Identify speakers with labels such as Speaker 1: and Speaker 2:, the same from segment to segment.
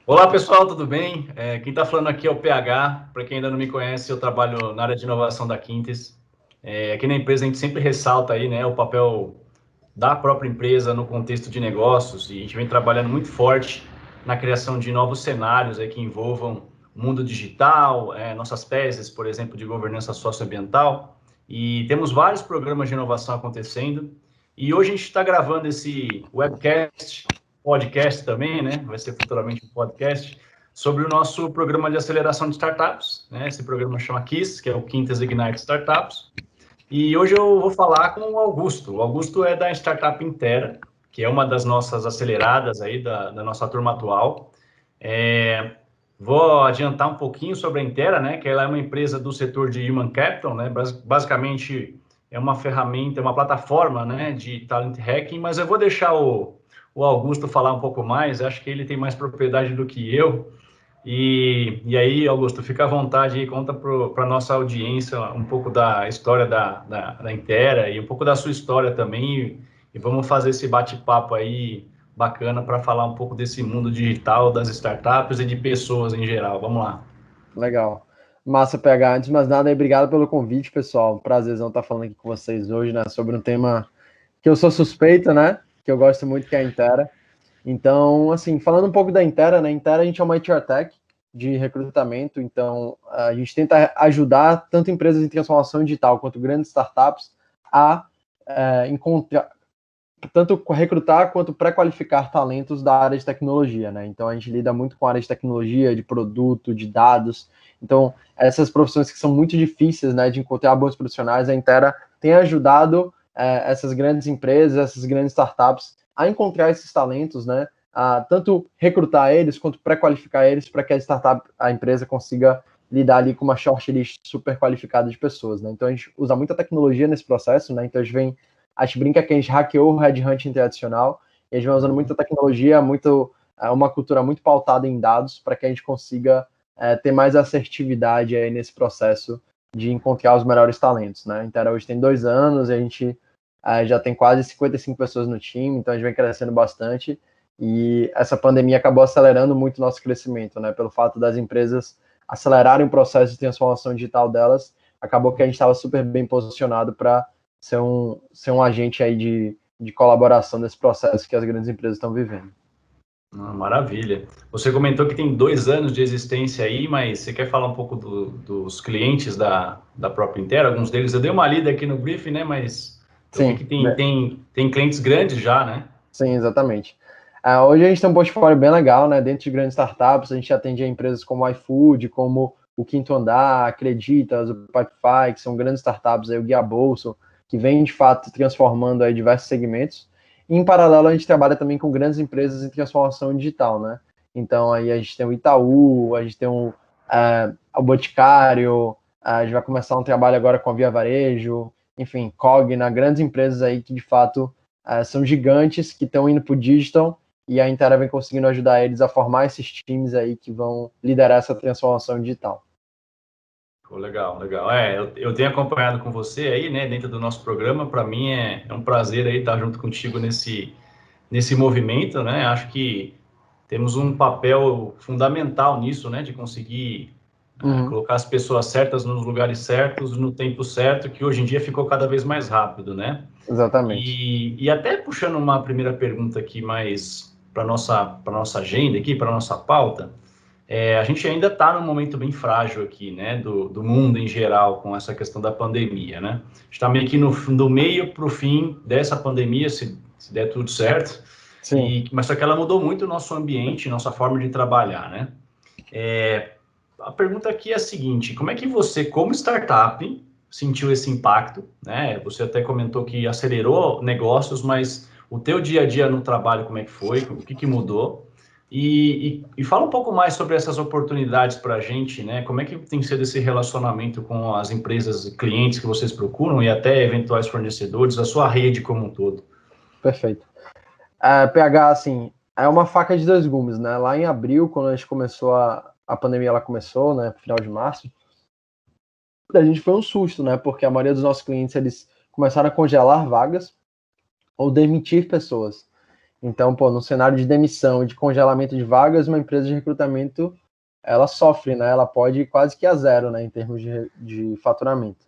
Speaker 1: Olá pessoal, tudo bem? Quem está falando aqui é o PH. Para quem ainda não me conhece, eu trabalho na área de inovação da Quintes. Aqui na empresa a gente sempre ressalta aí, né, o papel da própria empresa no contexto de negócios e a gente vem trabalhando muito forte na criação de novos cenários aí que envolvam o mundo digital, nossas teses, por exemplo, de governança socioambiental. E temos vários programas de inovação acontecendo. E hoje a gente está gravando esse webcast, podcast também, né? Vai ser futuramente um podcast sobre o nosso programa de aceleração de startups, né? Esse programa chama KISS, que é o Quintas Ignite Startups. E hoje eu vou falar com o Augusto. O Augusto é da startup Intera, que é uma das nossas aceleradas aí da nossa turma atual. Vou adiantar um pouquinho sobre a Intera, né? Que ela é uma empresa do setor de Human Capital, né? Basicamente é uma ferramenta, uma plataforma, né? De talent hacking, mas eu vou deixar o Augusto falar um pouco mais. Acho que ele tem mais propriedade do que eu. E aí, Augusto, fica à vontade e conta para a nossa audiência um pouco da história da Intera e um pouco da sua história também. E vamos fazer esse bate-papo aí bacana para falar um pouco desse mundo digital, das startups e de pessoas em geral. Vamos lá.
Speaker 2: Legal. Massa, PH. Antes de mais nada, obrigado pelo convite, pessoal. Prazerzão estar falando aqui com vocês hoje, né, sobre um tema que eu sou suspeito, né, que eu gosto muito, que é a Intera. Então, assim, falando um pouco da Intera, né, Intera a gente é uma HR Tech de recrutamento, então a gente tenta ajudar tanto empresas em transformação digital quanto grandes startups a encontrar, tanto recrutar quanto pré-qualificar talentos da área de tecnologia, né? Então a gente lida muito com a área de tecnologia, de produto, de dados. Então essas profissões que são muito difíceis, né, de encontrar bons profissionais, a Intera tem ajudado essas grandes empresas, essas grandes startups a encontrar esses talentos, né? A tanto recrutar eles quanto pré-qualificar eles para que a startup, a empresa consiga lidar ali com uma shortlist super qualificada de pessoas, né? Então a gente usa muita tecnologia nesse processo, né? Então a gente brinca que a gente hackeou o headhunting tradicional e a gente vai usando muita tecnologia, uma cultura muito pautada em dados para que a gente consiga ter mais assertividade aí nesse processo de encontrar os melhores talentos, né? Então, hoje tem 2 anos, a gente já tem quase 55 pessoas no time, então a gente vem crescendo bastante e essa pandemia acabou acelerando muito o nosso crescimento, né? Pelo fato das empresas acelerarem o processo de transformação digital delas, acabou que a gente estava super bem posicionado para ser um agente aí de colaboração desse processo que as grandes empresas estão vivendo.
Speaker 1: Maravilha. Você comentou que tem 2 anos de existência aí, mas você quer falar um pouco dos clientes da própria Intera? Alguns deles eu dei uma lida aqui no briefing, né? Mas eu vi
Speaker 2: Sim,
Speaker 1: que tem clientes grandes já, né?
Speaker 2: sim, exatamente. Hoje a gente tem um portfólio bem legal, né? Dentro de grandes startups, a gente atende a empresas como o iFood, como o Quinto Andar, Acreditas, o Pipefy, que são grandes startups, aí, o Guia Bolso, que vem de fato transformando aí diversos segmentos. E, em paralelo, a gente trabalha também com grandes empresas em transformação digital, né? Então aí a gente tem o Itaú, a gente tem o Boticário, a gente vai começar um trabalho agora com a Via Varejo, enfim, Cogna, grandes empresas aí que de fato são gigantes que estão indo para o digital e a Intera vem conseguindo ajudar eles a formar esses times aí que vão liderar essa transformação digital.
Speaker 1: Pô, legal, legal. Eu tenho acompanhado com você aí, né, dentro do nosso programa. Para mim é um prazer aí estar junto contigo nesse movimento, né? Acho que temos um papel fundamental nisso, né, de conseguir
Speaker 2: Uhum,
Speaker 1: colocar as pessoas certas nos lugares certos, no tempo certo, que hoje em dia ficou cada vez mais rápido, né?
Speaker 2: exatamente.
Speaker 1: E até puxando uma primeira pergunta aqui mais para nossa agenda aqui, para nossa pauta, a gente ainda está num momento bem frágil aqui, né, do mundo em geral, com essa questão da pandemia, né? A gente está meio que do meio para o fim dessa pandemia, se der tudo certo,
Speaker 2: Sim.
Speaker 1: mas só que ela mudou muito o nosso ambiente, nossa forma de trabalhar, né? A pergunta aqui é a seguinte: como é que você, como startup, sentiu esse impacto, né? Você até comentou que acelerou negócios, mas o teu dia a dia no trabalho, como é que foi? O que mudou? E fala um pouco mais sobre essas oportunidades para a gente, né? Como é que tem sido esse relacionamento com as empresas e clientes que vocês procuram e até eventuais fornecedores, a sua rede como um todo?
Speaker 2: Perfeito. PH, assim, é uma faca de dois gumes, né? Lá em abril, quando a gente começou a pandemia, ela começou, né? Final de março, a gente foi um susto, né? Porque a maioria dos nossos clientes, eles começaram a congelar vagas ou demitir pessoas. Então, pô, no cenário de demissão e de congelamento de vagas, uma empresa de recrutamento, ela sofre, né? Ela pode ir quase que a zero, né, em termos de faturamento.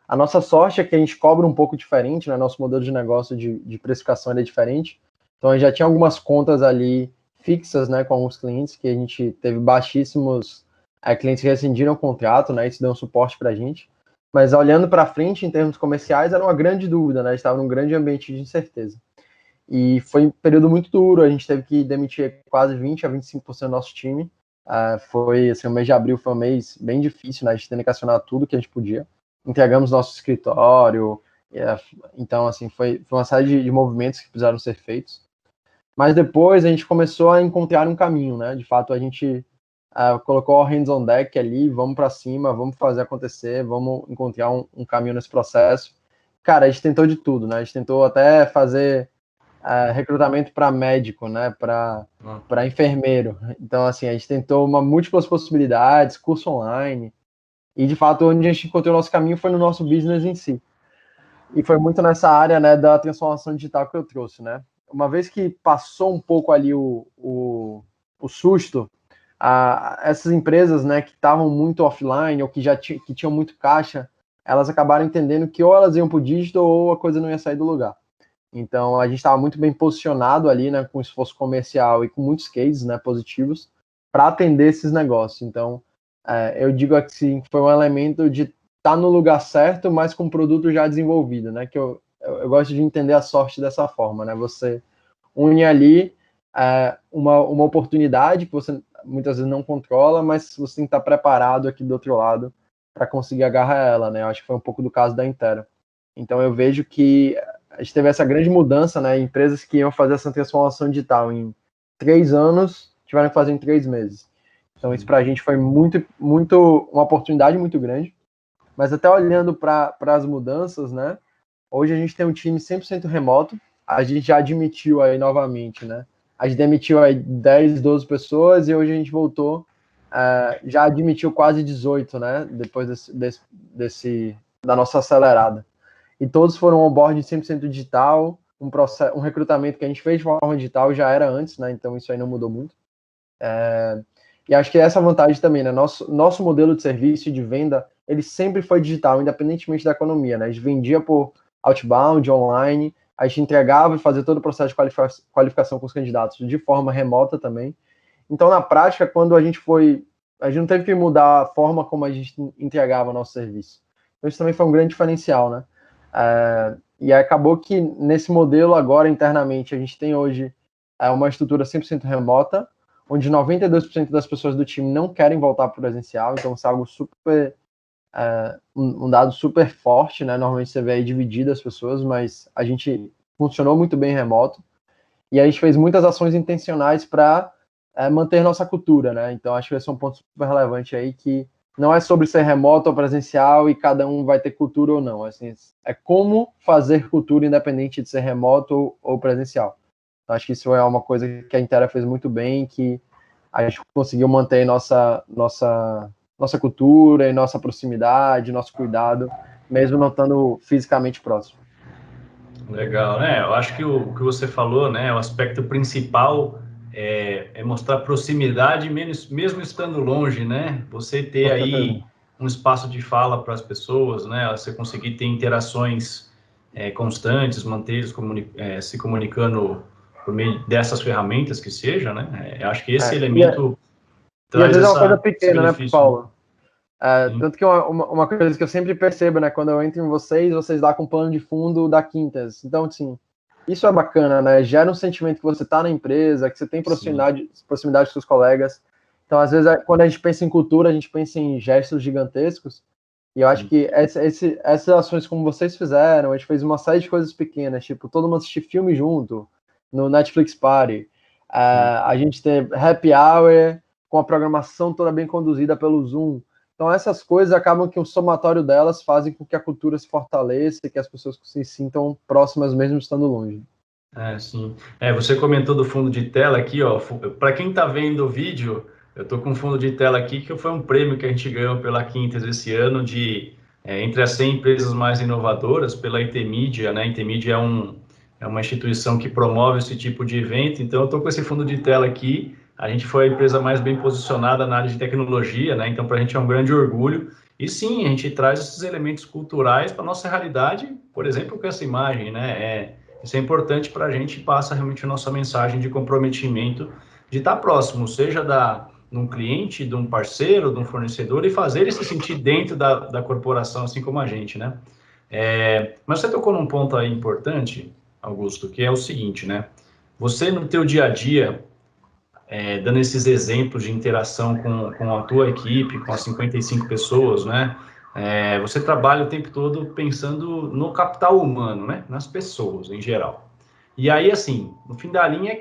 Speaker 2: A nossa sorte é que a gente cobra um pouco diferente, né? Nosso modelo de negócio de precificação é diferente. Então, a gente já tinha algumas contas ali fixas, né, com alguns clientes, que a gente teve baixíssimos clientes que rescindiram o contrato, né? Isso deu um suporte para a gente. Mas olhando para frente, em termos comerciais, era uma grande dúvida, né? A gente estava num grande ambiente de incerteza. E foi um período muito duro, a gente teve que demitir quase 20 a 25% do nosso time. Foi, assim, o mês de abril foi um mês bem difícil, né? A gente tendo que acionar tudo que a gente podia. Entregamos nosso escritório, então, assim, foi uma série de movimentos que precisaram ser feitos. Mas depois a gente começou a encontrar um caminho, né? De fato, a gente colocou o hands on deck ali, vamos para cima, vamos fazer acontecer, vamos encontrar um caminho nesse processo. Cara, a gente tentou de tudo, né? A gente tentou até fazer recrutamento para médico, né? Para enfermeiro. Então, assim, a gente tentou múltiplas possibilidades, curso online. E, de fato, onde a gente encontrou o nosso caminho foi no nosso business em si. E foi muito nessa área, né, da transformação digital que eu trouxe, né? Uma vez que passou um pouco ali o susto, essas empresas, né, que estavam muito offline ou que que tinham muito caixa, elas acabaram entendendo que ou elas iam para o digital ou a coisa não ia sair do lugar. Então, a gente estava muito bem posicionado ali, né, com esforço comercial e com muitos cases, né, positivos para atender esses negócios. Então, eu digo assim, que foi um elemento de estar no lugar certo, mas com o produto já desenvolvido, né, que eu gosto de entender a sorte dessa forma, né, você une ali uma oportunidade que você muitas vezes não controla, mas você tem que estar preparado aqui do outro lado para conseguir agarrar ela, né, eu acho que foi um pouco do caso da Intera. Então, eu vejo que a gente teve essa grande mudança, né? Empresas que iam fazer essa transformação digital em 3 anos, tiveram que fazer em 3 meses. Então, isso para a gente foi muito, muito, uma oportunidade muito grande. Mas até olhando para as mudanças, né? Hoje a gente tem um time 100% remoto. A gente já admitiu aí novamente, né? A gente demitiu aí 10, 12 pessoas e hoje a gente voltou, já admitiu quase 18, né? Depois da nossa acelerada. E todos foram on-board 100% digital, um recrutamento que a gente fez de forma digital já era antes, né? Então isso aí não mudou muito. E acho que essa vantagem também, né? Nosso modelo de serviço e de venda, ele sempre foi digital, independentemente da economia, né? A gente vendia por outbound, online, a gente entregava e fazia todo o processo de qualificação com os candidatos de forma remota também. Então, na prática, quando a gente não teve que mudar a forma como a gente entregava nosso serviço. Então, isso também foi um grande diferencial, né? E acabou que nesse modelo agora, internamente, a gente tem hoje uma estrutura 100% remota, onde 92% das pessoas do time não querem voltar para o presencial, então isso é algo super, um dado super forte, né? Normalmente você vê aí dividido as pessoas, mas a gente funcionou muito bem remoto, e a gente fez muitas ações intencionais para manter nossa cultura, né? Então acho que esse é um ponto super relevante aí, que não é sobre ser remoto ou presencial e cada um vai ter cultura ou não. Assim, é como fazer cultura independente de ser remoto ou presencial. Então, acho que isso é uma coisa que a Intera fez muito bem, que a gente conseguiu manter nossa cultura e nossa proximidade, nosso cuidado, mesmo não estando fisicamente próximo.
Speaker 1: Legal, né? Eu acho que o que você falou, né? O aspecto principal é mostrar proximidade, mesmo estando longe, né? Você ter aí um espaço de fala para as pessoas, né? Você conseguir ter interações constantes, manter se comunicando por meio dessas ferramentas que seja, né? Eu acho que esse elemento
Speaker 2: e às
Speaker 1: traz
Speaker 2: vezes é uma coisa
Speaker 1: esse
Speaker 2: pequena, né,
Speaker 1: benefício.
Speaker 2: Paulo? Tanto que uma coisa que eu sempre percebo, né, quando eu entro em vocês lá com o plano de fundo da Quintas. Então, assim, isso é bacana, né? Gera um sentimento que você está na empresa, que você tem proximidade com seus colegas. Então, às vezes, quando a gente pensa em cultura, a gente pensa em gestos gigantescos. E eu acho que essas ações como vocês fizeram, a gente fez uma série de coisas pequenas, tipo, todo mundo assistir filme junto, no Netflix Party. A gente ter happy hour com a programação toda bem conduzida pelo Zoom. Então, essas coisas acabam que o somatório delas fazem com que a cultura se fortaleça e que as pessoas se sintam próximas mesmo estando longe.
Speaker 1: Sim. Você comentou do fundo de tela aqui, ó. Para quem está vendo o vídeo, eu estou com um fundo de tela aqui que foi um prêmio que a gente ganhou pela Quintas esse ano entre as 100 empresas mais inovadoras pela IT Media, né? IT Media é uma instituição que promove esse tipo de evento. Então, eu estou com esse fundo de tela aqui. A gente foi a empresa mais bem posicionada na área de tecnologia, né? Então, para a gente é um grande orgulho. E sim, a gente traz esses elementos culturais para a nossa realidade, por exemplo, com essa imagem, né? Isso é importante para a gente e passa realmente a nossa mensagem de comprometimento de estar próximo, seja de um cliente, de um parceiro, de um fornecedor, e fazer ele se sentir dentro da corporação, assim como a gente, né? Mas você tocou num ponto aí importante, Augusto, que é o seguinte, né? Você no teu dia a dia, dando esses exemplos de interação com a tua equipe, com as 55 pessoas, né? Você trabalha o tempo todo pensando no capital humano, né? Nas pessoas, em geral. E aí, assim, no fim da linha,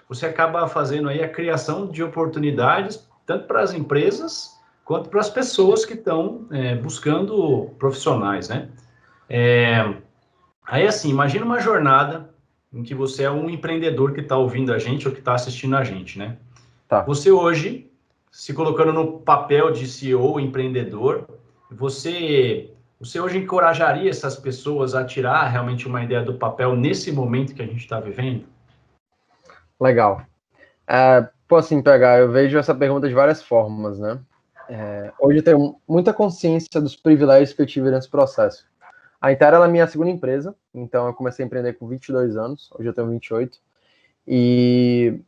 Speaker 1: você acaba fazendo aí a criação de oportunidades, tanto para as empresas, quanto para as pessoas que estão buscando profissionais, né? Aí, assim, imagina uma jornada em que você é um empreendedor que está ouvindo a gente ou que está assistindo a gente, né?
Speaker 2: Tá.
Speaker 1: Você hoje, se colocando no papel de CEO, empreendedor, você hoje encorajaria essas pessoas a tirar realmente uma ideia do papel nesse momento que a gente está vivendo?
Speaker 2: Legal. Pô, assim, eu vejo essa pergunta de várias formas, né? Hoje eu tenho muita consciência dos privilégios que eu tive nesse processo. A Intera é a minha segunda empresa, então eu comecei a empreender com 22 anos, hoje eu tenho 28, e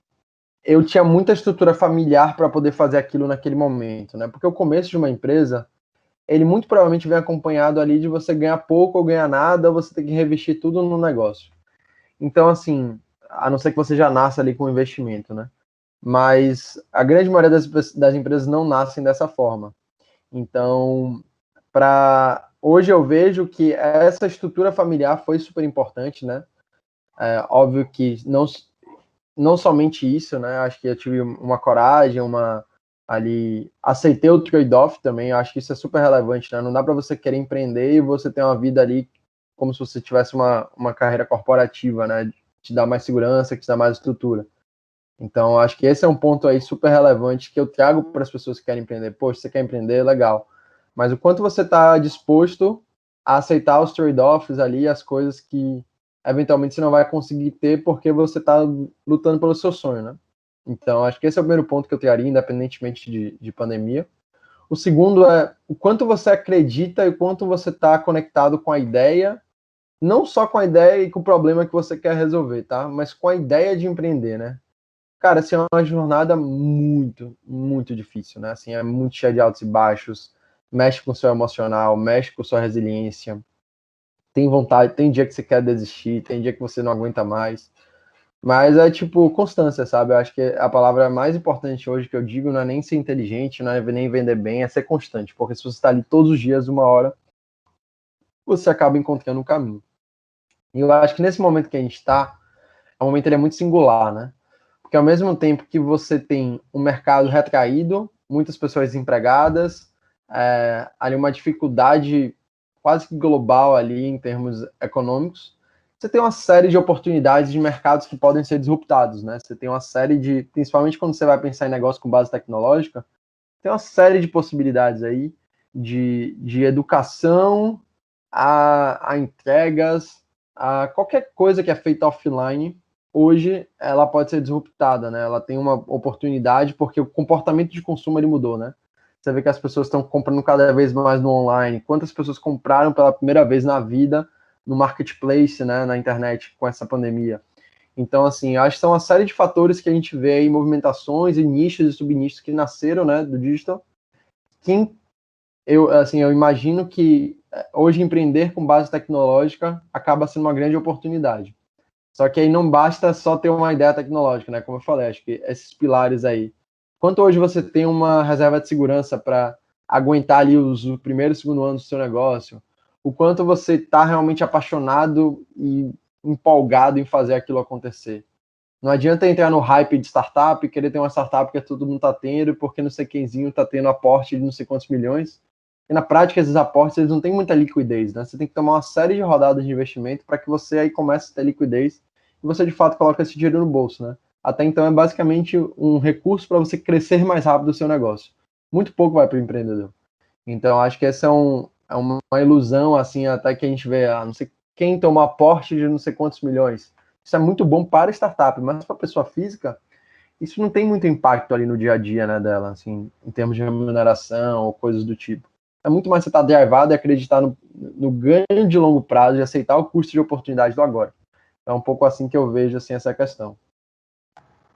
Speaker 2: eu tinha muita estrutura familiar para poder fazer aquilo naquele momento, né? Porque o começo de uma empresa, ele muito provavelmente vem acompanhado ali de você ganhar pouco ou ganhar nada, ou você ter que revestir tudo no negócio. Então, assim, a não ser que você já nasça ali com investimento, né? Mas a grande maioria das empresas não nascem dessa forma. Então, hoje eu vejo que essa estrutura familiar foi super importante, né? Óbvio que não somente isso, né? Acho que eu tive uma coragem, aceitei o trade-off também. Acho que isso é super relevante, né? Não dá para você querer empreender e você ter uma vida ali como se você tivesse uma carreira corporativa, né? Te dá mais segurança, que te dá mais estrutura. Então, acho que esse é um ponto aí super relevante que eu trago para as pessoas que querem empreender. Poxa, você quer empreender? Legal. Mas o quanto você está disposto a aceitar os trade-offs ali, as coisas que eventualmente você não vai conseguir ter porque você está lutando pelo seu sonho, né? Então, acho que esse é o primeiro ponto que eu traria, independentemente de pandemia. O segundo é o quanto você acredita e o quanto você está conectado com a ideia, não só com a ideia e com o problema que você quer resolver, tá? Mas com a ideia de empreender, né? Cara, assim, é uma jornada muito, muito difícil, né? Assim, é muito cheia de altos e baixos, mexe com o seu emocional, mexe com a sua resiliência. Tem vontade, tem dia que você quer desistir, tem dia que você não aguenta mais. Mas é tipo constância, sabe? Eu acho que a palavra mais importante hoje que eu digo não é nem ser inteligente, não é nem vender bem, é ser constante. Porque se você está ali todos os dias, uma hora, você acaba encontrando um caminho. E eu acho que nesse momento que a gente está, é um momento ele é muito singular, né? Porque ao mesmo tempo que você tem um mercado retraído, muitas pessoas desempregadas, ali uma dificuldade quase que global ali em termos econômicos, você tem uma série de oportunidades de mercados que podem ser disruptados, né? Você tem uma série principalmente quando você vai pensar em negócio com base tecnológica, tem uma série de possibilidades aí de educação a entregas, a qualquer coisa que é feita offline, hoje ela pode ser disruptada, né? Ela tem uma oportunidade porque o comportamento de consumo ele mudou, né? Você vê que as pessoas estão comprando cada vez mais no online. Quantas pessoas compraram pela primeira vez na vida no marketplace, né, na internet com essa pandemia? Então, assim, acho que são uma série de fatores que a gente vê aí, movimentações e nichos e subnichos que nasceram, né, do digital. Eu imagino que hoje empreender com base tecnológica acaba sendo uma grande oportunidade. Só que aí não basta só ter uma ideia tecnológica, né? Como eu falei, acho que esses pilares aí. Quanto hoje você tem uma reserva de segurança para aguentar ali o primeiro e segundo ano do seu negócio, o quanto você está realmente apaixonado e empolgado em fazer aquilo acontecer. Não adianta entrar no hype de startup e querer ter uma startup que todo mundo está tendo, porque não sei quemzinho está tendo aporte de não sei quantos milhões. E na prática, esses aportes eles não têm muita liquidez, né? Você tem que tomar uma série de rodadas de investimento para que você aí comece a ter liquidez e você de fato coloca esse dinheiro no bolso, né? Até então é basicamente um recurso para você crescer mais rápido o seu negócio. Muito pouco vai para o empreendedor. Então acho que essa é uma ilusão, assim, até que a gente vê, não sei quem tomou aporte de não sei quantos milhões. Isso é muito bom para a startup, mas para a pessoa física, isso não tem muito impacto ali no dia a dia, né, dela, assim, em termos de remuneração ou coisas do tipo. É muito mais você estar derivado e acreditar no ganho de longo prazo e aceitar o custo de oportunidade do agora. É um pouco assim que eu vejo assim, essa questão.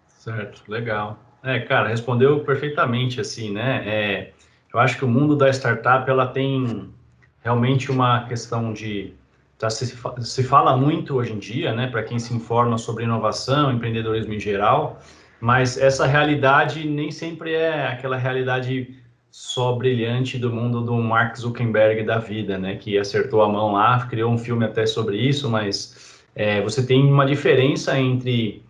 Speaker 1: Certo, legal. Cara, respondeu perfeitamente, assim, né? Eu acho que o mundo da startup, ela tem realmente uma questão de... se fala muito hoje em dia, né? Para quem se informa sobre inovação, empreendedorismo em geral, mas essa realidade nem sempre é aquela realidade só brilhante do mundo do Mark Zuckerberg da vida, né? Que acertou a mão lá, criou um filme até sobre isso, mas você tem uma diferença entre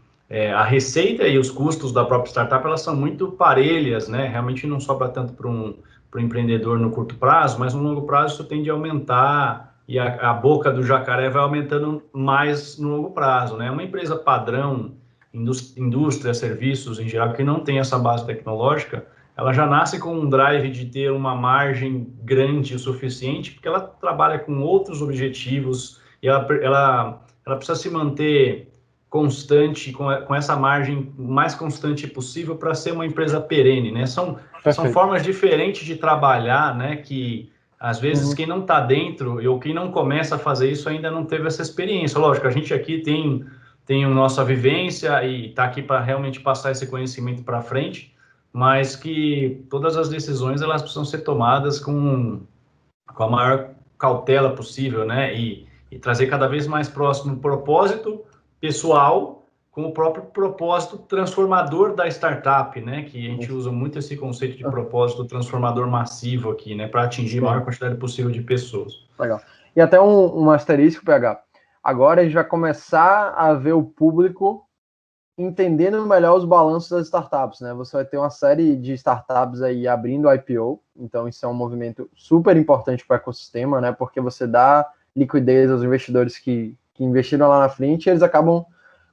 Speaker 1: a receita e os custos da própria startup, elas são muito parelhas, né? Realmente não sobra tanto para um empreendedor no curto prazo, mas no longo prazo isso tende a aumentar e a boca do jacaré vai aumentando mais no longo prazo, né? Uma empresa padrão, indústria, serviços em geral, que não tem essa base tecnológica, ela já nasce com um drive de ter uma margem grande o suficiente, porque ela trabalha com outros objetivos e ela precisa se manter constante, com essa margem mais constante possível para ser uma empresa perene, né? São formas diferentes de trabalhar, né? Que às vezes quem não está dentro ou quem não começa a fazer isso ainda não teve essa experiência. Lógico, a gente aqui tem a nossa vivência e está aqui para realmente passar esse conhecimento para frente, mas que todas as decisões elas precisam ser tomadas com a maior cautela possível, né? E trazer cada vez mais próximo o propósito pessoal com o próprio propósito transformador da startup, né? Que a gente usa muito esse conceito de propósito transformador massivo aqui, né? Para atingir a maior quantidade possível de pessoas.
Speaker 2: Legal. E até um asterisco, PH. Agora a gente vai começar a ver o público entendendo melhor os balanços das startups, né? Você vai ter uma série de startups aí abrindo IPO, então isso é um movimento super importante para o ecossistema, né? Porque você dá liquidez aos investidores que investiram lá na frente e eles acabam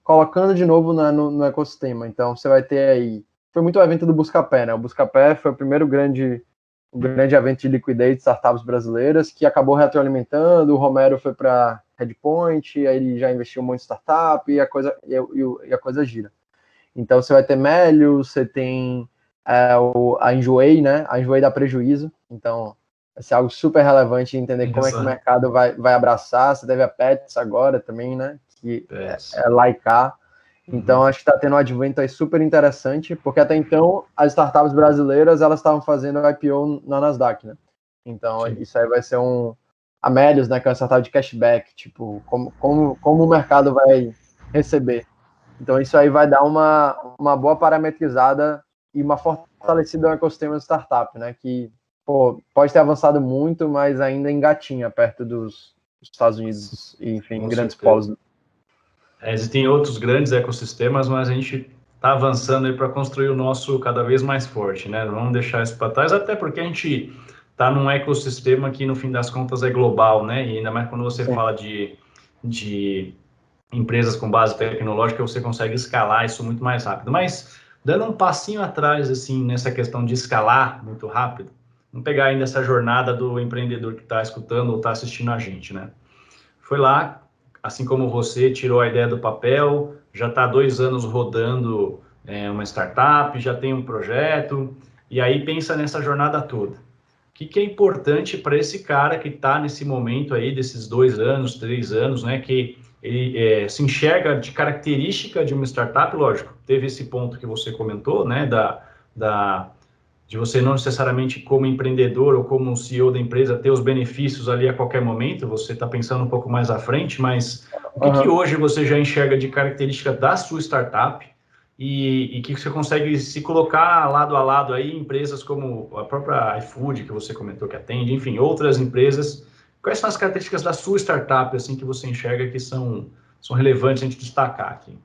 Speaker 2: colocando de novo no ecossistema. Então você vai ter aí... Foi muito o evento do Buscapé, né? O Buscapé foi o primeiro grande evento de liquidez de startups brasileiras, que acabou retroalimentando. O Romero foi para Redpoint, aí ele já investiu um monte em startup e a coisa gira. Então você vai ter Melius, você tem a Enjoei, né? A Enjoei dá prejuízo, então vai ser algo super relevante entender como é que o mercado vai abraçar. Você teve a Pets agora também, né? Que é Laika. Então, acho que está tendo um advento aí super interessante, porque até então as startups brasileiras elas estavam fazendo IPO na Nasdaq, né? Então, isso aí vai ser a Melius, né? Que é uma startup de cashback, tipo, como o mercado vai receber. Então, isso aí vai dar uma boa parametrizada e uma fortalecida no ecossistema de startup, né? Que, pode ter avançado muito, mas ainda engatinha perto dos Estados Unidos e, enfim, grandes polos.
Speaker 1: Existem outros grandes ecossistemas, mas a gente está avançando aí para construir o nosso cada vez mais forte, né? Vamos deixar isso para trás, até porque a gente está num ecossistema que, no fim das contas, é global, né? E ainda mais quando você fala de empresas com base tecnológica, você consegue escalar isso muito mais rápido. Mas, dando um passinho atrás, assim, nessa questão de escalar muito rápido, vamos pegar ainda essa jornada do empreendedor que está escutando ou está assistindo a gente, né? Foi lá, assim como você, tirou a ideia do papel, já está 2 anos rodando uma startup, já tem um projeto, e aí pensa nessa jornada toda. O que é importante para esse cara que está nesse momento aí, desses 2 anos, 3 anos, né, que ele se enxerga de característica de uma startup, lógico, teve esse ponto que você comentou, né, de você não necessariamente como empreendedor ou como CEO da empresa ter os benefícios ali a qualquer momento, você está pensando um pouco mais à frente, mas o que hoje você já enxerga de característica da sua startup e que você consegue se colocar lado a lado aí empresas como a própria iFood, que você comentou que atende, enfim, outras empresas. Quais são as características da sua startup assim que você enxerga que são relevantes a gente destacar aqui?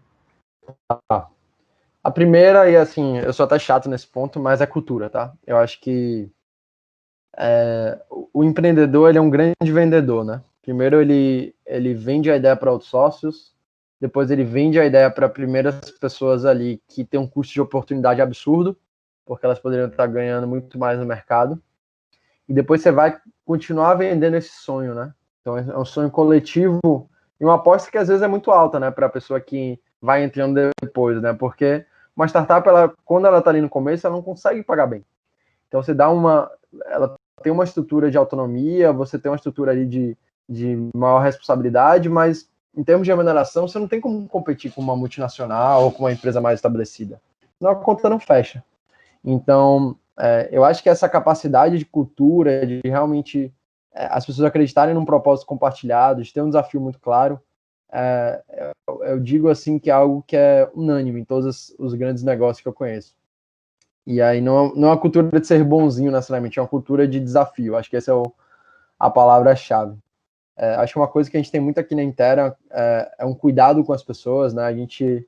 Speaker 2: A primeira, e assim, eu sou até chato nesse ponto, mas é cultura, tá? Eu acho que o empreendedor, ele é um grande vendedor, né? Primeiro ele vende a ideia para outros sócios, depois ele vende a ideia para primeiras pessoas ali que tem um custo de oportunidade absurdo, porque elas poderiam estar ganhando muito mais no mercado, e depois você vai continuar vendendo esse sonho, né? Então é um sonho coletivo e uma aposta que às vezes é muito alta, né, para a pessoa que vai entrando depois, né? Porque uma startup, quando ela está ali no começo, ela não consegue pagar bem. Então ela tem uma estrutura de autonomia, você tem uma estrutura ali de maior responsabilidade, mas em termos de remuneração, você não tem como competir com uma multinacional ou com uma empresa mais estabelecida. Senão a conta não fecha. Então, eu acho que essa capacidade de cultura, de realmente as pessoas acreditarem num propósito compartilhado, de ter um desafio muito claro, eu digo assim que é algo que é unânime em todos os grandes negócios que eu conheço. E aí não é uma cultura de ser bonzinho necessariamente, é uma cultura de desafio. Acho que essa é a palavra-chave. Acho que uma coisa que a gente tem muito aqui na Intera é um cuidado com as pessoas, né? A gente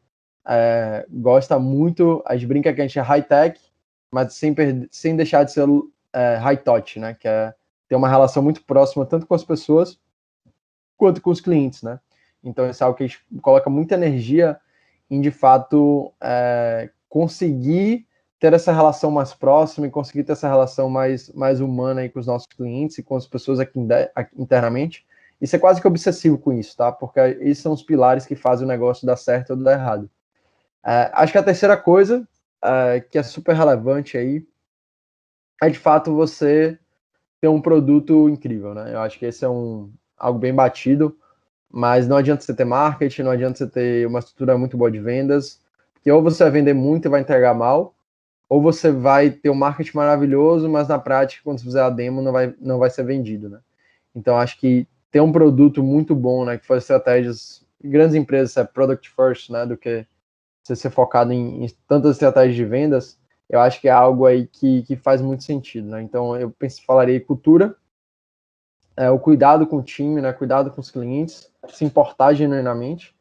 Speaker 2: gosta muito, a gente brinca que a gente é high-tech, mas sem deixar de ser high-touch, né? Que é ter uma relação muito próxima tanto com as pessoas quanto com os clientes, né? Então, isso é algo que a gente coloca muita energia em, de fato, conseguir ter essa relação mais próxima e conseguir ter essa relação mais humana aí com os nossos clientes e com as pessoas aqui internamente. Isso é quase que obsessivo com isso, tá? Porque esses são os pilares que fazem o negócio dar certo ou dar errado. Acho que a terceira coisa, que é super relevante aí, é de fato você ter um produto incrível, né? Eu acho que esse é algo bem batido, mas não adianta você ter marketing, não adianta você ter uma estrutura muito boa de vendas, porque ou você vai vender muito e vai entregar mal, ou você vai ter um marketing maravilhoso, mas na prática, quando você fizer a demo, não vai ser vendido, né? Então, acho que ter um produto muito bom, né, que faz estratégias, grandes empresas, é product first, né, do que você ser focado em tantas estratégias de vendas, eu acho que é algo aí que faz muito sentido, né? Então, eu falaria cultura, o cuidado com o time, né, cuidado com os clientes, se importar genuinamente,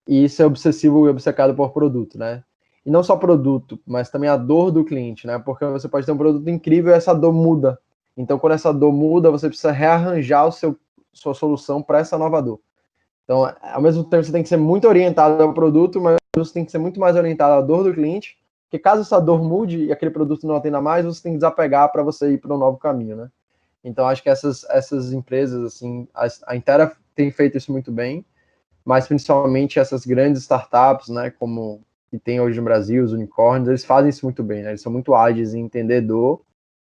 Speaker 2: e ser obsessivo e obcecado por produto, né? E não só produto, mas também a dor do cliente, né? Porque você pode ter um produto incrível e essa dor muda. Então, quando essa dor muda, você precisa rearranjar sua solução para essa nova dor. Então, ao mesmo tempo, você tem que ser muito orientado ao produto, mas você tem que ser muito mais orientado à dor do cliente, porque caso essa dor mude e aquele produto não atenda mais, você tem que desapegar para você ir para um novo caminho, né? Então, acho que essas empresas, assim, a Intera tem feito isso muito bem, mas principalmente essas grandes startups, né, como que tem hoje no Brasil, os unicórnios, eles fazem isso muito bem, né? Eles são muito ágeis em entender dor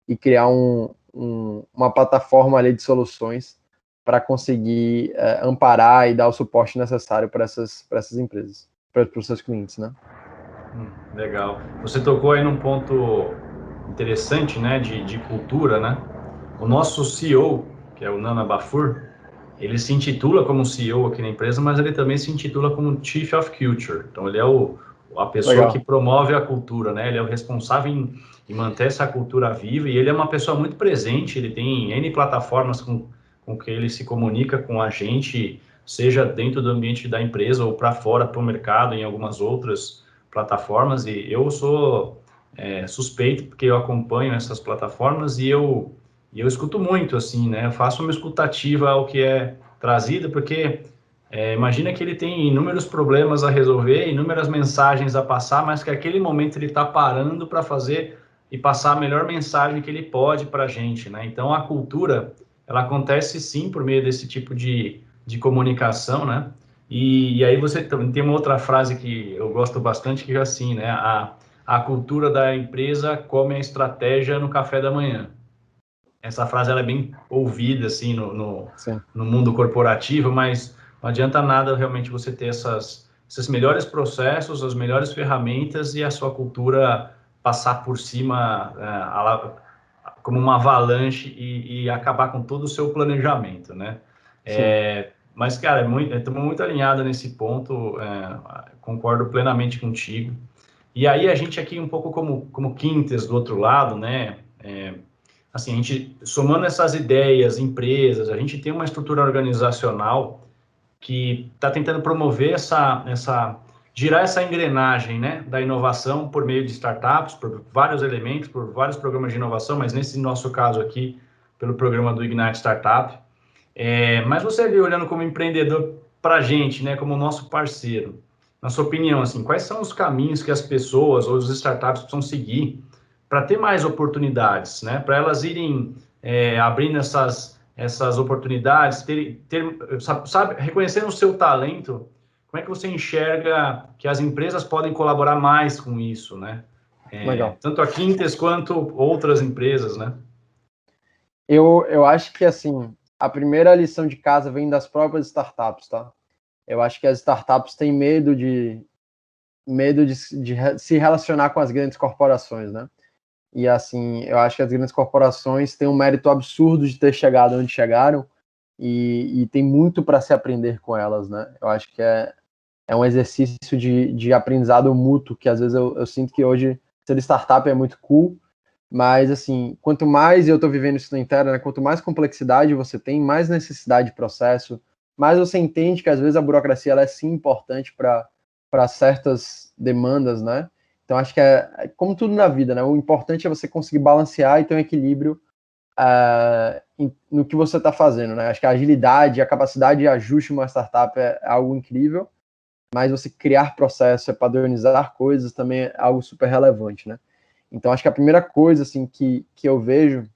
Speaker 2: e criar uma plataforma ali de soluções para conseguir amparar e dar o suporte necessário para essas empresas, para os seus clientes, né?
Speaker 1: Legal. Você tocou aí num ponto interessante, né, de cultura, né? O nosso CEO, que é o Nana Bafur, ele se intitula como CEO aqui na empresa, mas ele também se intitula como Chief of Culture. Então, ele é a pessoa que promove a cultura, né? Ele é o responsável em manter essa cultura viva e ele é uma pessoa muito presente, ele tem N plataformas com que ele se comunica com a gente, seja dentro do ambiente da empresa ou para fora, para o mercado, em algumas outras plataformas. E eu sou suspeito, porque eu acompanho essas plataformas e eu escuto muito, assim, né? Eu faço uma escutativa ao que é trazido, porque imagina que ele tem inúmeros problemas a resolver, inúmeras mensagens a passar, mas que naquele momento ele está parando para fazer e passar a melhor mensagem que ele pode para a gente, né? Então, a cultura, ela acontece sim por meio desse tipo de comunicação, né? E aí você tem uma outra frase que eu gosto bastante, que é assim, né? A cultura da empresa come a estratégia no café da manhã. Essa frase ela é bem ouvida assim no mundo corporativo, mas não adianta nada realmente você ter esses melhores processos, as melhores ferramentas e a sua cultura passar por cima como uma avalanche e acabar com todo o seu planejamento, né? Mas, cara, estamos muito alinhados nesse ponto, concordo plenamente contigo. E aí a gente aqui um pouco como Quintes do outro lado, né? Assim, a gente, somando essas ideias, empresas, a gente tem uma estrutura organizacional que está tentando promover girar essa engrenagem, né, da inovação por meio de startups, por vários elementos, por vários programas de inovação, mas nesse nosso caso aqui, pelo programa do Ignite Startup. Mas você ali olhando como empreendedor para a gente, né, como nosso parceiro, na sua opinião, assim, quais são os caminhos que as pessoas ou os startups precisam seguir para ter mais oportunidades, né? Para elas irem abrindo essas oportunidades, sabe, reconhecendo o seu talento, como é que você enxerga que as empresas podem colaborar mais com isso, né?
Speaker 2: Legal.
Speaker 1: Tanto a Quintes quanto outras empresas, né?
Speaker 2: Eu acho que, assim, a primeira lição de casa vem das próprias startups, tá? Eu acho que as startups têm medo de se relacionar com as grandes corporações, né? E, assim, eu acho que as grandes corporações têm um mérito absurdo de ter chegado onde chegaram e tem muito para se aprender com elas, né? Eu acho que é um exercício de aprendizado mútuo, que às vezes eu sinto que hoje ser startup é muito cool, mas, assim, quanto mais eu estou vivendo isso na interna, né, quanto mais complexidade você tem, mais necessidade de processo, mais você entende que, às vezes, a burocracia ela é, sim, importante para certas demandas, né? Então, acho que é como tudo na vida, né? O importante é você conseguir balancear e ter um equilíbrio no que você está fazendo, né? Acho que a agilidade, a capacidade de ajuste de uma startup é algo incrível, mas você criar processo, padronizar coisas também é algo super relevante, né? Então, acho que a primeira coisa, assim, que eu vejo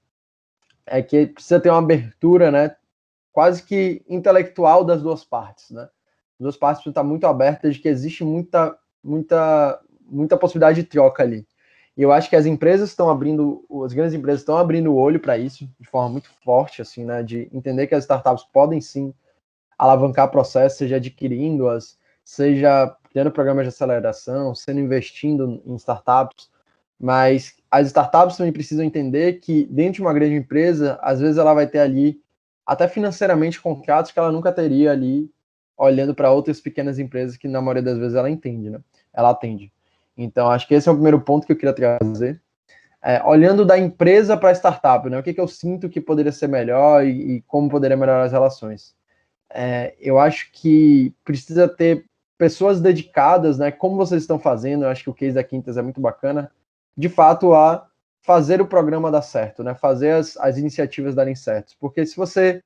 Speaker 2: é que precisa ter uma abertura, né, quase que intelectual das duas partes, né? As duas partes precisam estar muito abertas de que existe muita possibilidade de troca ali. E eu acho que as grandes empresas estão abrindo o olho para isso de forma muito forte, assim, né, de entender que as startups podem sim alavancar processos, seja adquirindo-as, seja criando programas de aceleração, sendo investindo em startups, mas as startups também precisam entender que dentro de uma grande empresa, às vezes ela vai ter ali, até financeiramente, contratos que ela nunca teria ali, olhando para outras pequenas empresas que na maioria das vezes ela entende, né? Ela atende. Então, acho que esse é o primeiro ponto que eu queria trazer. Olhando da empresa para a startup, né? O que eu sinto que poderia ser melhor e como poderia melhorar as relações. Eu acho que precisa ter pessoas dedicadas, né? Como vocês estão fazendo, eu acho que o case da Quintas é muito bacana, de fato, a fazer o programa dar certo, né? Fazer as iniciativas darem certo. Porque se você,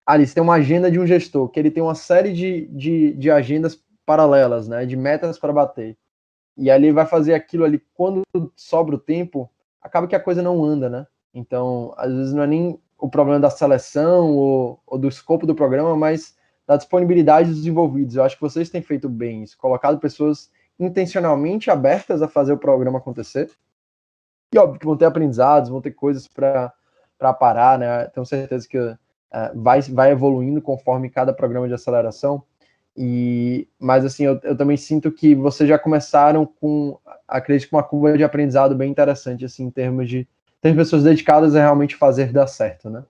Speaker 2: Alice, tem uma agenda de um gestor, que ele tem uma série de agendas paralelas, né? De metas para bater. E ali vai fazer aquilo ali, quando sobra o tempo, acaba que a coisa não anda, né? Então, às vezes não é nem o problema da seleção ou do escopo do programa, mas da disponibilidade dos envolvidos. Eu acho que vocês têm feito bem isso, colocado pessoas intencionalmente abertas a fazer o programa acontecer. E óbvio que vão ter aprendizados, vão ter coisas para parar, né? Tenho certeza que vai evoluindo conforme cada programa de aceleração. Mas assim, eu também sinto que vocês já começaram acredito que uma curva de aprendizado bem interessante, assim, em termos de ter pessoas dedicadas a realmente fazer dar certo, né?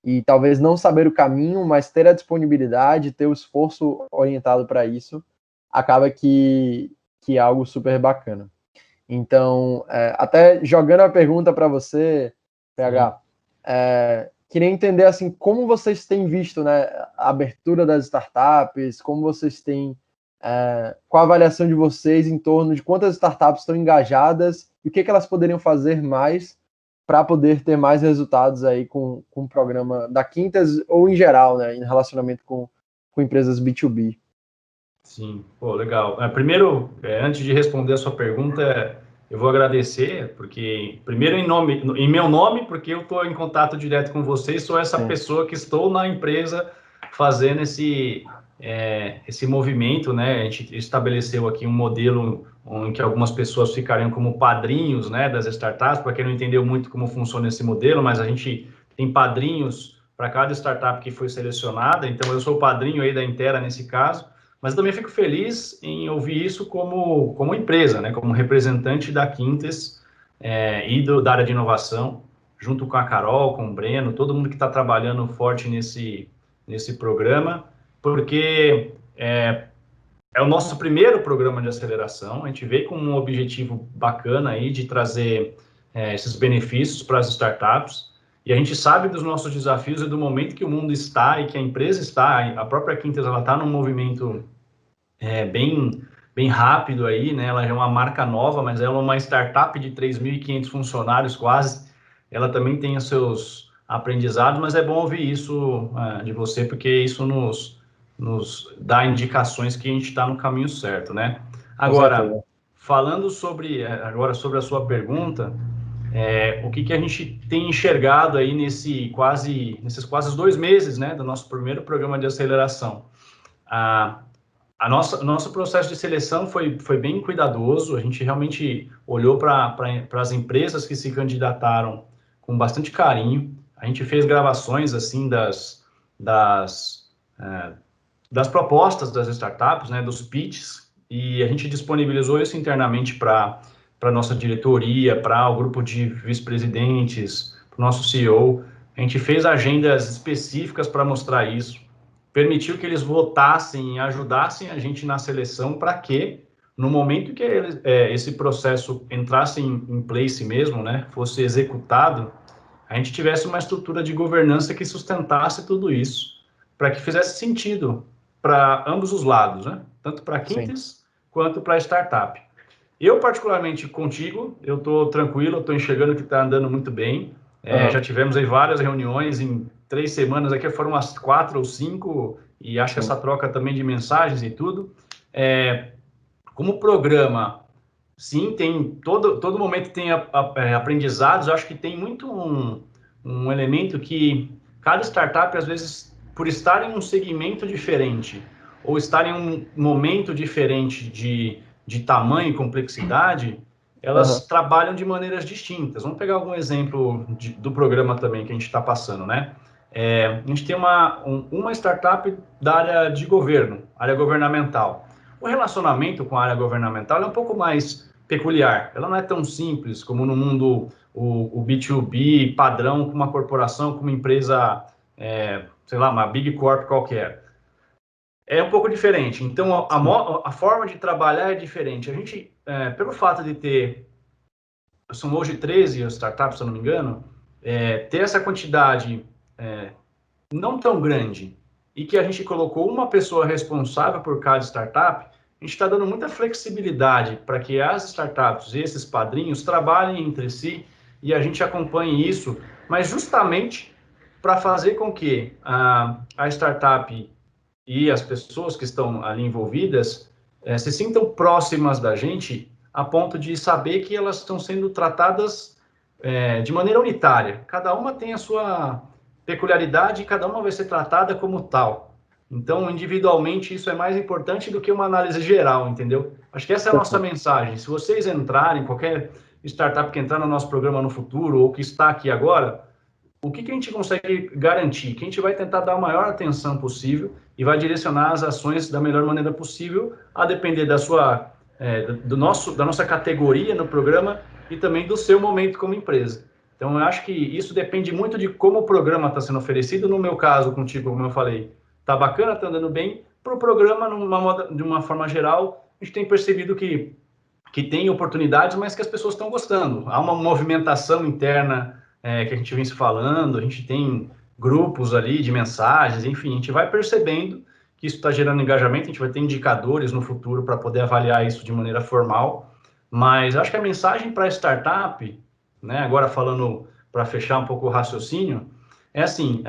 Speaker 2: E talvez não saber o caminho, mas ter a disponibilidade, ter o esforço orientado para isso, acaba que é algo super bacana. Então, até jogando a pergunta para você, PH, queria entender assim como vocês têm visto, né, a abertura das startups, como vocês têm, qual a avaliação de vocês em torno de quantas startups estão engajadas e o que elas poderiam fazer mais para poder ter mais resultados aí com o programa da Quintas ou em geral, né, em relacionamento com empresas B2B.
Speaker 1: Sim, pô, legal. Primeiro, antes de responder a sua pergunta, eu vou agradecer, porque, primeiro, em meu nome, porque eu estou em contato direto com vocês, sou essa pessoa que estou na empresa fazendo esse movimento, né? A gente estabeleceu aqui um modelo em que algumas pessoas ficariam como padrinhos, né, das startups, para quem não entendeu muito como funciona esse modelo, mas a gente tem padrinhos para cada startup que foi selecionada, então eu sou o padrinho aí da Intera nesse caso. Mas também fico feliz em ouvir isso como empresa, né? Como representante da Quintes da área de inovação, junto com a Carol, com o Breno, todo mundo que está trabalhando forte nesse programa, porque é o nosso primeiro programa de aceleração. A gente veio com um objetivo bacana aí de trazer esses benefícios para as startups. E a gente sabe dos nossos desafios e do momento que o mundo está e que a empresa está, a própria Quintas, ela está num movimento bem rápido aí, né? Ela é uma marca nova, mas ela é uma startup de 3.500 funcionários quase. Ela também tem os seus aprendizados, mas é bom ouvir isso de você, porque isso nos dá indicações que a gente está no caminho certo, né? Agora, falando sobre a sua pergunta, O que a gente tem enxergado aí nesses quase 2 meses, né, do nosso primeiro programa de aceleração? Nosso processo de seleção foi bem cuidadoso, a gente realmente olhou para as empresas que se candidataram com bastante carinho, a gente fez gravações, assim, das propostas das startups, né, dos pitches, e a gente disponibilizou isso internamente para a nossa diretoria, para o grupo de vice-presidentes, para o nosso CEO. A gente fez agendas específicas para mostrar isso, permitiu que eles votassem e ajudassem a gente na seleção para que, no momento que esse processo entrasse em place mesmo, né, fosse executado, a gente tivesse uma estrutura de governança que sustentasse tudo isso, para que fizesse sentido para ambos os lados, né? Tanto para a Quintes quanto para a startup. Eu, particularmente, contigo, eu estou tranquilo, estou enxergando que está andando muito bem. Já tivemos aí várias reuniões em 3 semanas, aqui foram umas 4 ou 5, e acho que essa troca também de mensagens e tudo. Como programa, sim, tem todo momento tem aprendizados. Eu acho que tem muito um elemento que cada startup, às vezes, por estar em um segmento diferente ou estar em um momento diferente de tamanho e complexidade, elas trabalham de maneiras distintas. Vamos pegar algum exemplo do programa também que a gente está passando, né? A gente tem uma startup da área de governo, área governamental. O relacionamento com a área governamental é um pouco mais peculiar. Ela não é tão simples como no mundo o B2B padrão, com uma corporação, com uma empresa, sei lá, uma Big Corp qualquer. É um pouco diferente. Então, a forma de trabalhar é diferente. A gente, pelo fato de ter, são hoje 13 startups, se eu não me engano, ter essa quantidade não tão grande e que a gente colocou uma pessoa responsável por cada startup, a gente está dando muita flexibilidade para que as startups e esses padrinhos trabalhem entre si e a gente acompanhe isso, mas justamente para fazer com que a startup e as pessoas que estão ali envolvidas se sintam próximas da gente a ponto de saber que elas estão sendo tratadas de maneira unitária. Cada uma tem a sua peculiaridade e cada uma vai ser tratada como tal. Então, individualmente, isso é mais importante do que uma análise geral, entendeu? Acho que essa é a nossa mensagem. Se vocês entrarem, qualquer startup que entrar no nosso programa no futuro ou que está aqui agora, o que a gente consegue garantir? Que a gente vai tentar dar a maior atenção possível e vai direcionar as ações da melhor maneira possível, a depender da nossa categoria no programa e também do seu momento como empresa. Então, eu acho que isso depende muito de como o programa está sendo oferecido. No meu caso, contigo, como eu falei, está bacana, está andando bem. Para o programa, de uma forma geral, a gente tem percebido que tem oportunidades, mas que as pessoas estão gostando. Há uma movimentação interna que a gente vem se falando, a gente tem grupos ali de mensagens, enfim, a gente vai percebendo que isso está gerando engajamento, a gente vai ter indicadores no futuro para poder avaliar isso de maneira formal, mas acho que a mensagem para a startup, né, agora falando para fechar um pouco o raciocínio, é assim,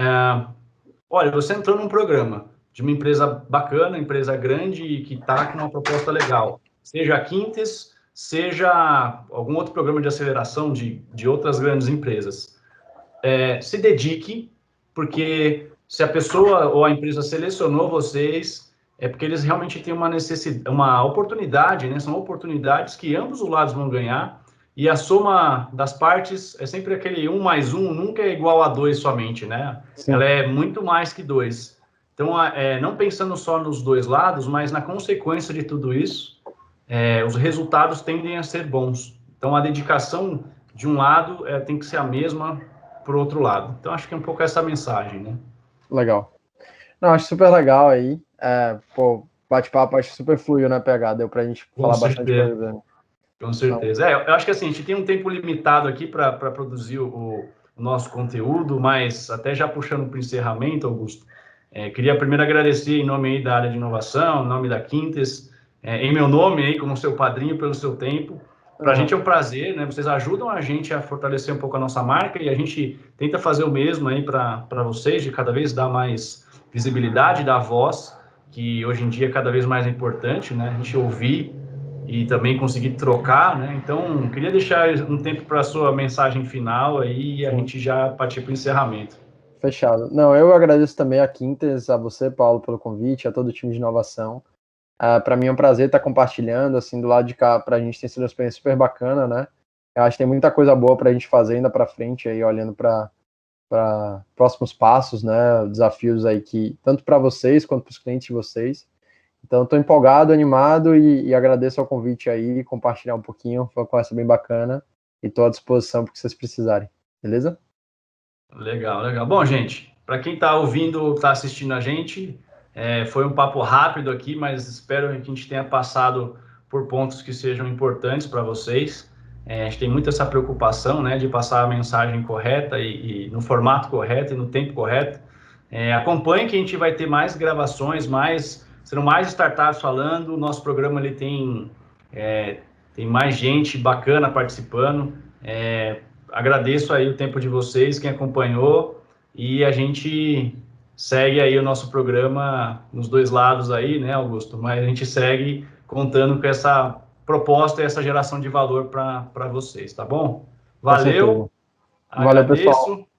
Speaker 1: olha, você entrou num programa de uma empresa bacana, empresa grande e que está com uma proposta legal, seja a Quintes, seja algum outro programa de aceleração de outras grandes empresas. Se dedique, porque se a pessoa ou a empresa selecionou vocês, é porque eles realmente têm uma oportunidade, né? São oportunidades que ambos os lados vão ganhar, e a soma das partes é sempre aquele 1 mais 1, nunca é igual a 2 somente, né? Sim. Ela é muito mais que 2. Então, não pensando só nos dois lados, mas na consequência de tudo isso, os resultados tendem a ser bons. Então, a dedicação de um lado tem que ser a mesma para o outro lado. Então, acho que é um pouco essa mensagem, né?
Speaker 2: Legal. Não, acho super legal aí. Bate-papo, acho super fluiu, né, PH? Deu para a gente falar bastante coisa.
Speaker 1: Com certeza. Eu acho que assim, a gente tem um tempo limitado aqui para produzir o nosso conteúdo, mas até já puxando para o encerramento, Augusto, queria primeiro agradecer em nome aí da área de inovação, em nome da Quintes, em meu nome aí, como seu padrinho, pelo seu tempo. Para a gente é um prazer, né? Vocês ajudam a gente a fortalecer um pouco a nossa marca e a gente tenta fazer o mesmo aí para vocês, de cada vez dar mais visibilidade, dar voz, que hoje em dia é cada vez mais importante, né? A gente ouvir e também conseguir trocar, né? Então, queria deixar um tempo para a sua mensagem final aí e a gente já partir para o encerramento.
Speaker 2: Fechado. Não, eu agradeço também a Quintes, a você, Paulo, pelo convite, a todo o time de inovação. Para mim é um prazer estar compartilhando, assim, do lado de cá, para a gente tem sido uma experiência super bacana, né? Eu acho que tem muita coisa boa para a gente fazer ainda para frente, aí, olhando para próximos passos, né? Desafios aí que, tanto para vocês quanto para os clientes de vocês. Então, estou empolgado, animado e agradeço ao convite aí, compartilhar um pouquinho, foi uma conversa bem bacana e estou à disposição para o que vocês precisarem, beleza?
Speaker 1: Legal, legal. Bom, gente, para quem está ouvindo, está assistindo a gente, foi um papo rápido aqui, mas espero que a gente tenha passado por pontos que sejam importantes para vocês. A gente tem muito essa preocupação, né, de passar a mensagem correta e no formato correto e no tempo correto. Acompanhe que a gente vai ter mais gravações, serão mais startups falando. O nosso programa ele tem mais gente bacana participando. Agradeço aí o tempo de vocês, quem acompanhou, e a gente segue aí o nosso programa nos dois lados aí, né, Augusto? Mas a gente segue contando com essa proposta e essa geração de valor para vocês, tá bom?
Speaker 2: Com certeza.
Speaker 1: Valeu,
Speaker 2: Valeu, pessoal.
Speaker 1: agradeço.